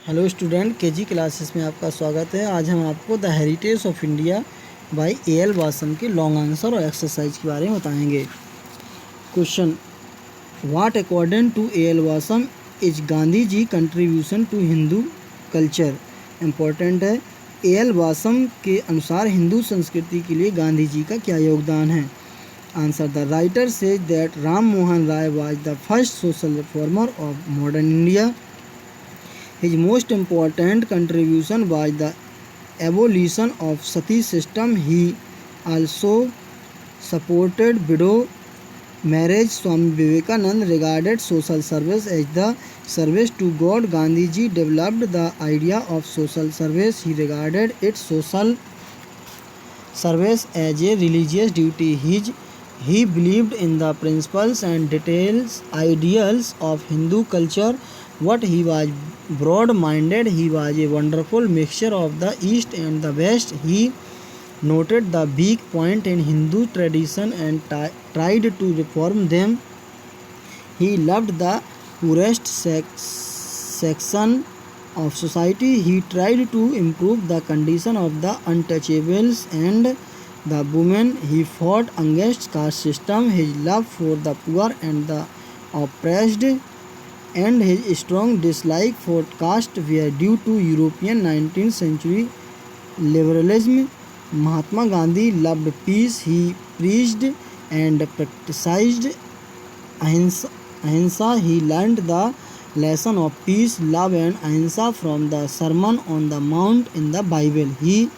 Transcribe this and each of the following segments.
Hello student, KG classes में आपका स्वागत है। आज हम आपको the heritage of India by A L. Basham के लॉन्ग आंसर और एक्सरसाइज के बारे में बताएंगे। Question, what according to A L. Basham is Gandhi ji contribution to Hindu culture. Important है। ए.एल. वासम के अनुसार हिंदू संस्कृति के लिए गांधी जी का क्या योगदान है। Answer, the writer says that Ram Mohan Roy was the first social reformer of modern India. His most important contribution was the abolition of sati system. He also supported widow marriage. Swami Vivekananda regarded social service as the service to God. Gandhi ji developed the idea of social service. He regarded its social service as a religious duty. He believed in the principles and ideals of Hindu culture. What he was broad-minded. He was a wonderful mixture of the East and the West. He noted the weak point in Hindu tradition and tried to reform them. He loved the poorest section of society. He tried to improve the condition of the untouchables and the women. He fought against caste system. His love for the poor and the oppressed and his strong dislike for caste were due to European 19th century liberalism. Mahatma Gandhi loved peace. He preached and practiced ahimsa. He learned the lesson of peace, love and ahimsa from the Sermon on the Mount in the Bible. He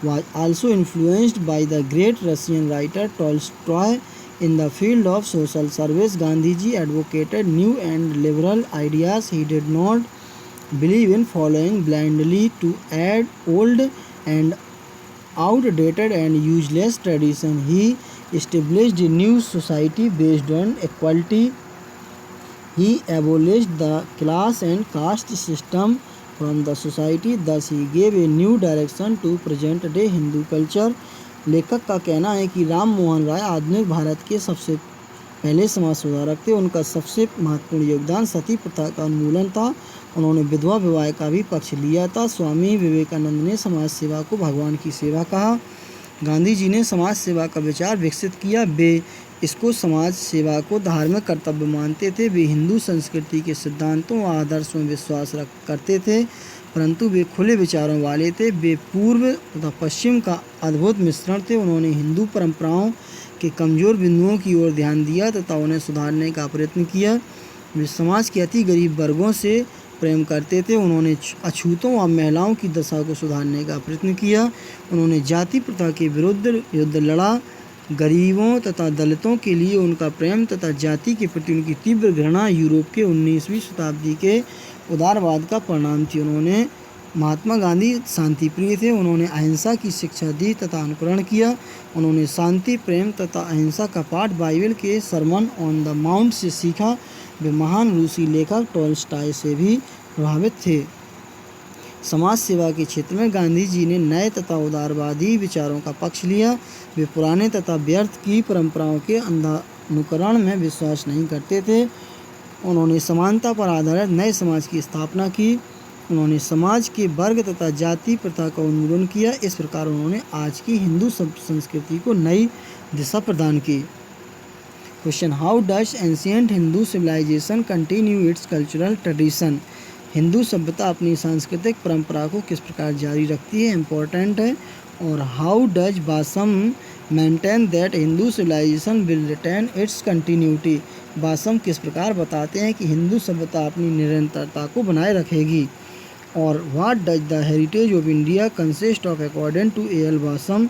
was also influenced by the great Russian writer Tolstoy. In the field of social service, Gandhiji advocated new and liberal ideas. He did not believe in following blindly to add old and outdated and useless tradition. He established a new society based on equality. He abolished the class and caste system from the society. Thus he gave a new direction to present day Hindu culture. लेखक का कहना है कि राम मोहन राय आधुनिक भारत के सबसे पहले समाज सुधारक थे। उनका सबसे महत्वपूर्ण योगदान सती प्रथा का उन्मूलन था। उन्होंने विधवा विवाह का भी पक्ष लिया था। स्वामी विवेकानंद ने समाज सेवा को भगवान की सेवा कहा। गांधी जी ने समाज सेवा का विचार विकसित किया। वे इसको समाज सेवा को धार्मिक कर्तव्य मानते थे। वे हिंदू संस्कृति के सिद्धांतों व आदर्शों में विश्वास करते थे, परंतु वे खुले विचारों वाले थे। वे पूर्व तथा पश्चिम का अद्भुत मिश्रण थे। उन्होंने हिंदू परंपराओं के कमज़ोर बिंदुओं की ओर ध्यान दिया तथा उन्हें सुधारने का प्रयत्न किया। वे समाज के अति गरीब वर्गों से प्रेम करते थे। उन्होंने अछूतों व महिलाओं की दशा को सुधारने का प्रयत्न किया। उन्होंने जाति प्रथा के विरुद्ध युद्ध लड़ा। गरीबों तथा दलितों के लिए उनका प्रेम तथा जाति के प्रति उनकी तीव्र घृणा यूरोप के 19वीं शताब्दी के उदारवाद का परिणाम थी। उन्होंने महात्मा गांधी शांति प्रिय थे। उन्होंने अहिंसा की शिक्षा दी तथा अनुकरण किया। उन्होंने शांति, प्रेम तथा अहिंसा का पाठ बाइबल के सरमन ऑन द माउंट से सीखा। वे महान रूसी लेखक टॉल्स्टॉय से भी प्रभावित थे। समाज सेवा के क्षेत्र में गांधी जी ने नए तथा उदारवादी विचारों का पक्ष लिया। वे पुराने तथा व्यर्थ की परंपराओं के अंधानुकरण में विश्वास नहीं करते थे। उन्होंने समानता पर आधारित नए समाज की स्थापना की। उन्होंने समाज के वर्ग तथा जाति प्रथा का उन्मूलन किया। इस प्रकार उन्होंने आज की हिंदू संस्कृति को नई दिशा प्रदान की। Question, how does ancient Hindu civilisation continue its cultural tradition. Hindu सभ्यता अपनी सांस्कृतिक परंपरा को किस प्रकार जारी रखती है। इम्पोर्टेंट है। और how does Basham maintain that Hindu civilization will retain its continuity. Basham किस प्रकार बताते हैं कि हिंदू सभ्यता अपनी निरंतरता को बनाए रखेगी। और what does the heritage of India consist of according to A L. Basham.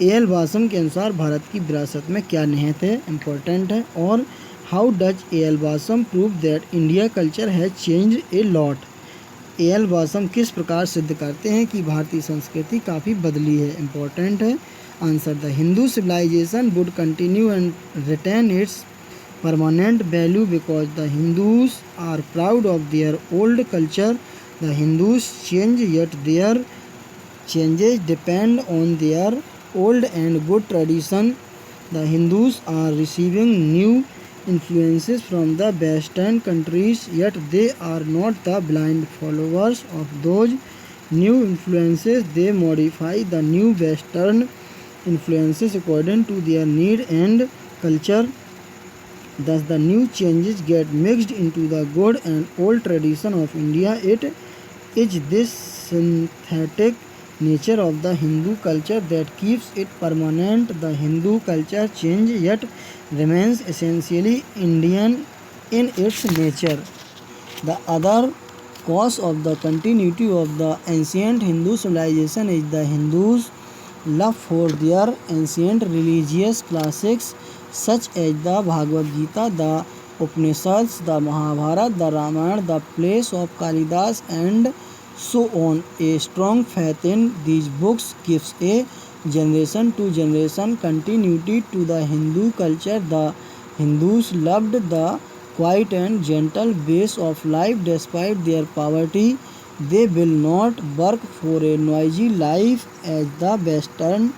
A L. Basham के अनुसार भारत की विरासत में क्या निहित है। इम्पोर्टेंट है। और how does A L. Basham prove that India culture has changed a lot. A L. Basham किस प्रकार सिद्ध करते हैं कि भारतीय संस्कृति काफ़ी बदली है। इम्पोर्टेंट है। Answer, the Hindu civilisation would continue and retain its permanent value because the Hindus are proud of their old culture. The Hindus change, yet their changes depend on their old and good tradition. The Hindus are receiving new influences from the Western countries, yet they are not the blind followers of those new influences. They modify the new Western influences according to their need and culture. Thus, the new changes get mixed into the good and old tradition of India. It is this synthetic nature of the Hindu culture that keeps it permanent. The Hindu culture changes yet remains essentially Indian in its nature. The other cause of the continuity of the ancient Hindu civilization is the Hindus' love for their ancient religious classics such as the Bhagavad Gita, the Upanishads, the Mahabharata, the Ramayana, the plays of Kalidas, and so on. A strong faith in these books gives a generation to generation continuity to the Hindu culture. The Hindus loved the quiet and gentle ways of life despite their poverty. They will not work for a noisy life as the Western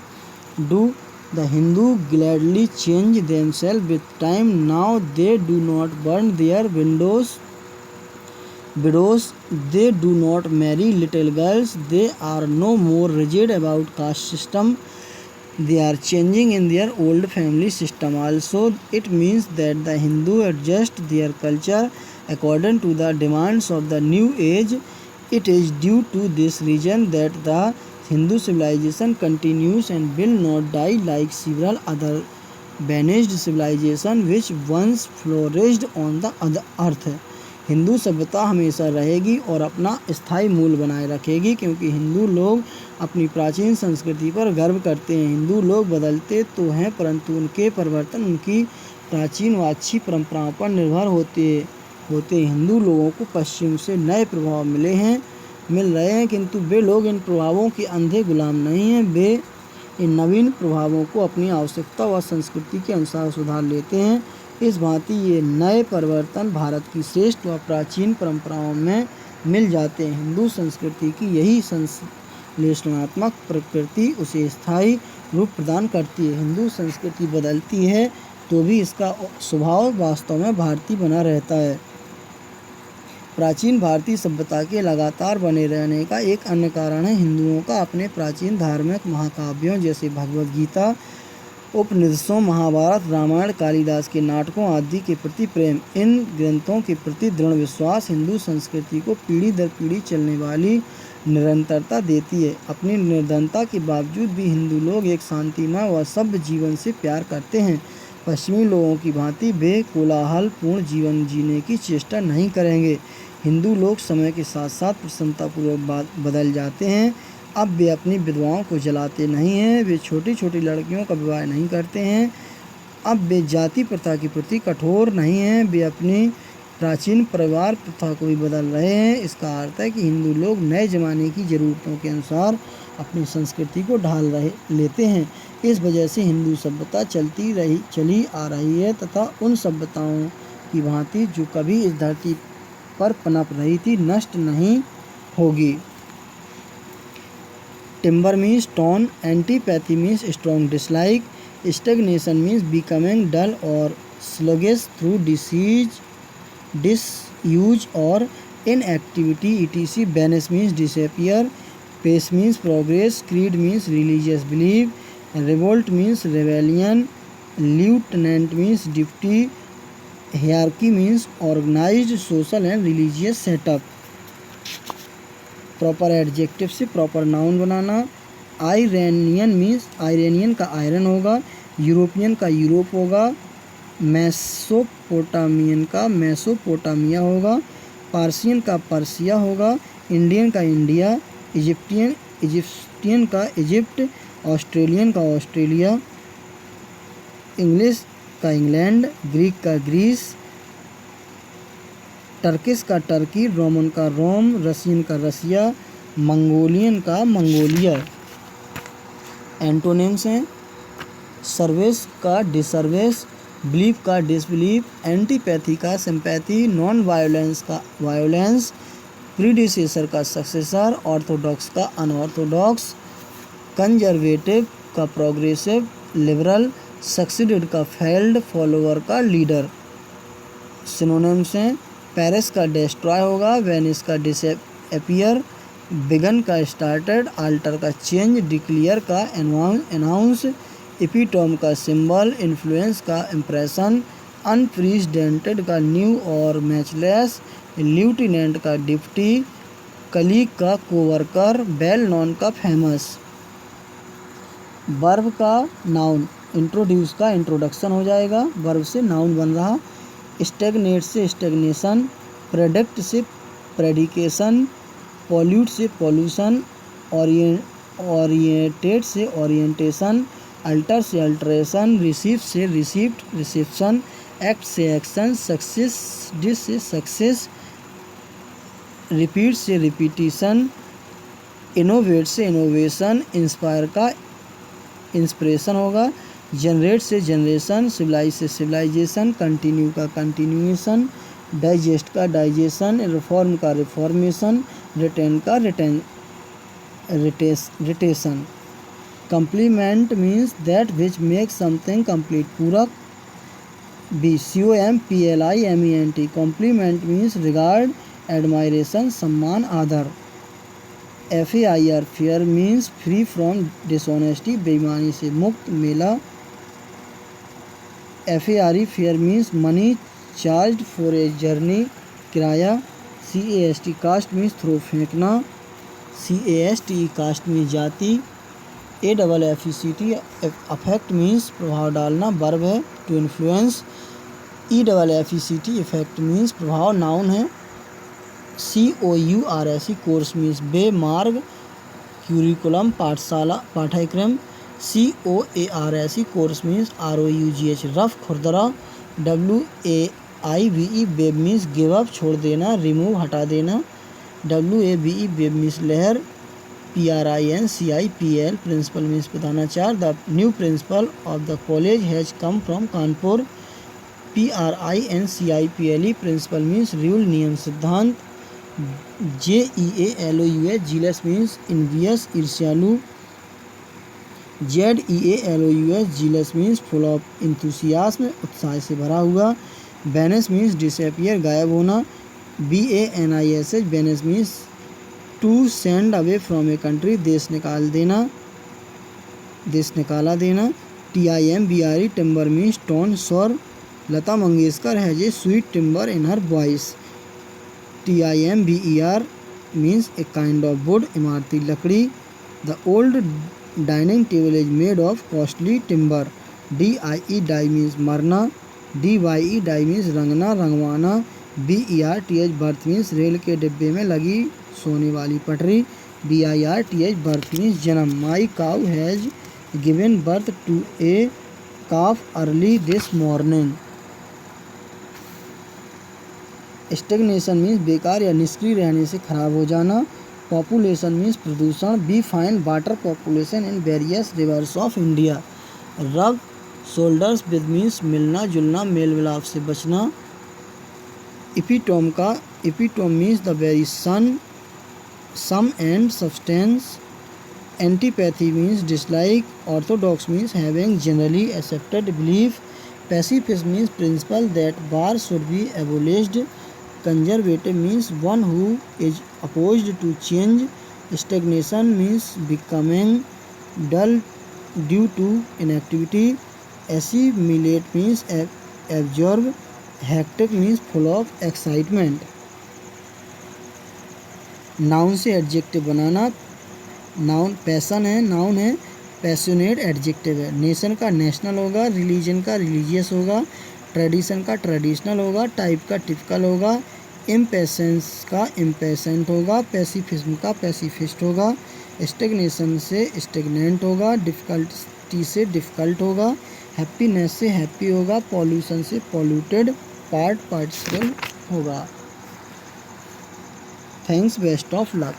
do. The Hindu gladly change themselves with time. Now they do not burn their widows. They do not marry little girls. They are no more rigid about caste system. They are changing in their old family system also. It means that the Hindu adjust their culture according to the demands of the new age. It is due to this reason that the Hindu civilization continues and will not die like several other vanished civilizations which once flourished on the other earth. Hindu सभ्यता हमेशा रहेगी और अपना स्थायी मूल बनाए रखेगी क्योंकि हिंदू लोग अपनी प्राचीन संस्कृति पर गर्व करते हैं। हिंदू लोग बदलते तो हैं परंतु उनके परिवर्तन उनकी प्राचीन व अच्छी परंपराओं पर निर्भर होते हिंदू लोगों को पश्चिम से नए प्रभाव मिल रहे हैं किंतु वे लोग इन प्रभावों के अंधे गुलाम नहीं हैं। वे इन नवीन प्रभावों को अपनी आवश्यकता व संस्कृति के अनुसार सुधार लेते हैं। इस भांति ये नए परिवर्तन भारत की श्रेष्ठ व प्राचीन परंपराओं में मिल जाते हैं। हिंदू संस्कृति की यही संश्लेषणात्मक प्रकृति उसे स्थायी रूप प्रदान करती है। हिंदू संस्कृति बदलती है तो भी इसका स्वभाव वास्तव में भारतीय बना रहता है। प्राचीन भारतीय सभ्यता के लगातार बने रहने का एक अन्य कारण है हिंदुओं का अपने प्राचीन धार्मिक महाकाव्यों जैसे भगवद गीता, उपनिषदों, महाभारत, रामायण, कालिदास के नाटकों आदि के प्रति प्रेम। इन ग्रंथों के प्रति दृढ़ विश्वास हिंदू संस्कृति को पीढ़ी दर पीढ़ी चलने वाली निरंतरता देती है। अपनी निर्धनता के बावजूद भी हिंदू लोग एक शांतिमय व सभ्य जीवन से प्यार करते हैं। पश्चिमी लोगों की भांति वे कोलाहलपूर्ण जीवन जीने की चेष्टा नहीं करेंगे। हिंदू लोग समय के साथ साथ प्रसन्नतापूर्वक बदल जाते हैं। अब वे अपनी विधवाओं को जलाते नहीं हैं। वे छोटी छोटी लड़कियों का विवाह नहीं करते हैं। अब वे जाति प्रथा के प्रति कठोर नहीं हैं। वे अपनी प्राचीन परिवार प्रथा को भी बदल रहे हैं। इसका अर्थ है कि हिंदू लोग नए ज़माने की ज़रूरतों के अनुसार अपनी संस्कृति को ढाल लेते हैं। इस वजह से हिंदू सभ्यता चली आ रही है तथा उन सभ्यताओं की भांति जो कभी इस धरती पर पनप रही थी नष्ट नहीं होगी। Timber means tone, antipathy means strong dislike, stagnation means becoming dull और sluggish through disuse or inactivity etc. Vanish means disappear, pace means progress, creed means religious belief, revolt means rebellion, lieutenant means deputy, hierarchy means organized social and religious setup. Proper adjective से proper noun बनाना। आयरेनियन means आयरेनियन का iron होगा, European का Europe होगा, Mesopotamian का Mesopotamia होगा, Persian का Persia होगा, Indian का इंडिया, इजिप्टियन का इजिप्ट, ऑस्ट्रेलियन का ऑस्ट्रेलिया, इंग्लिश का इंग्लैंड, ग्रीक का ग्रीस, टर्किश का टर्की, रोमन का रोम, रशियन का रसिया, मंगोलियन का मंगोलिया। एंटोनिम्स हैं सर्विस का डिसर्विस, बिलीफ का डिसबिलीफ, एंटीपैथी का सिंपैथी, नॉन वायलेंस का वायलेंस, प्रीडिसेसर का सक्सेसर, ऑर्थोडॉक्स का अनऑर्थोडॉक्स, कंजर्वेटिव का प्रोग्रेसिव, लिबरल, सक्सीडेड का फेल्ड, फॉलोअर का लीडर। सिनोनिम्स हैं। पेरिस का डिस्ट्रॉय होगा, वेनिस का डिसअपियर, बिगन का स्टार्टेड, आल्टर का चेंज, डिक्लियर का अनाउंस, एपिटोम का सिंबल, इन्फ्लुएंस का इम्प्रेशन, अनप्रेसिडेंटेड का न्यू और मैचलेस, ल्यूटिनेंट का डिप्टी, कलीग का कोवर्कर, वेल नोन का फेमस। वर्ब का नाउन, इंट्रोड्यूस का इंट्रोडक्शन हो जाएगा, वर्ब से नाउन बन रहा। स्टेगनेट से स्टेगनेशन, प्रेडिक्ट से प्रेडिकेशन, पॉल्यूट से पॉल्यूशन, ओरिएंटेड से ओरिएंटेशन, अल्टर से अल्टरेशन, रिसीव से रिसीप्ट रिसेप्शन, एक्ट से एक्शन, सक्सीड से सक्सेस, रिपीट से रिपीटिशन, इनोवेट से इनोवेशन, इंस्पायर का इंस्पिरेशन होगा, जनरेट से जनरेशन, सिविलाइज से सिविलाइजेशन, कंटिन्यू का कंटिन्यूएशन, डाइजेस्ट का डाइजेशन, रिफॉर्म का रिफॉर्मेशन, रिटेन का retention. Compliment means that which make something complete, पूरक। B COMPLIMENT, compliment means regard, admiration, सम्मान, आदर। FAIR fair means free from dishonesty, बेईमानी से मुक्त, मेला। FARE fare means money charged for a journey, किराया। CAST कास्ट मीन्स थ्रो, फेंकना। CASTE caste means जाति। AFFECT अफेक्ट मीन्स प्रभाव डालना, वर्ब है, to influence. EFFECT effect means प्रभाव, नाउन है। COURSE कोर्स मीन्स वे, मार्ग। क्यूरिकुलम पाठशाला, पाठ्यक्रम। COARSE coarse means ROUGH rough, खुरदरा। WAIVE waive means give up, छोड़ देना, रिमूव हटा देना। WAVE वेब मीन्स लहर। PRINCIPL प्रिंसिपल मीन्स प्रधानाचार्य। The new principal of the college has come from Kanpur. PRINCIPLE principle means rule, नियम, सिद्धांत। JEALOUS जीलस मीन्स इन्वियस, ईर्ष्यालु। ZEALOUS zealous means full of enthusiasm, उत्साह से भरा हुआ। वेनिस मीन्स डिसअपियर, गायब होना। BANISH banish means to send away from a country, देश निकाल देना, देश निकाला देना। TIMBRE टिम्बर मीन्स टोन, स्वर। Lata Mangeshkar has a sweet timber in her voice. TIMBER means a kind of wood, इमारती लकड़ी। The old dining table is made of costly timber. DIE die means मरना। DYE डाई मीन्स रंगना, रंगवाना। BERTH birth means rail के डिब्बे में लगी सोने वाली पटरी। BIRTH बर्थ मीन्स जन्म। My cow has given birth to a calf early this morning. Stagnation means बेकार या निष्क्रिय रहने से खराब हो जाना। पॉपुलेशन मीन्स प्रदूषण। Be find water population in various rivers of India. Rub shoulders with means मिलना जुलना, मेल मिलाप से बचना। Epitome means the very sun, sum and substance. Antipathy means dislike. Orthodox means having generally accepted belief. Pacifist means principle that war should be abolished. Conservative means one who is opposed to change. Stagnation means becoming dull due to inactivity. Assimilate means absorb. Hectic means full of excitement. Noun से adjective बनाना। Noun passion है, noun है। Passionate adjective है। Nation का national होगा, religion का religious होगा, tradition का ट्रेडिशनल होगा, टाइप का टिपिकल होगा, इम्पेशेंस का इम्पेशेंट होगा, पैसिफिज्म का पैसिफिस्ट होगा, स्टेगनेशन से स्टेगनेंट होगा, डिफ़िकल्टी से डिफ़िकल्ट होगा, हैप्पीनेस से हैप्पी होगा, पॉल्यूशन से पॉल्यूटेड, पार्टिसिपल होगा। Thanks, best of luck.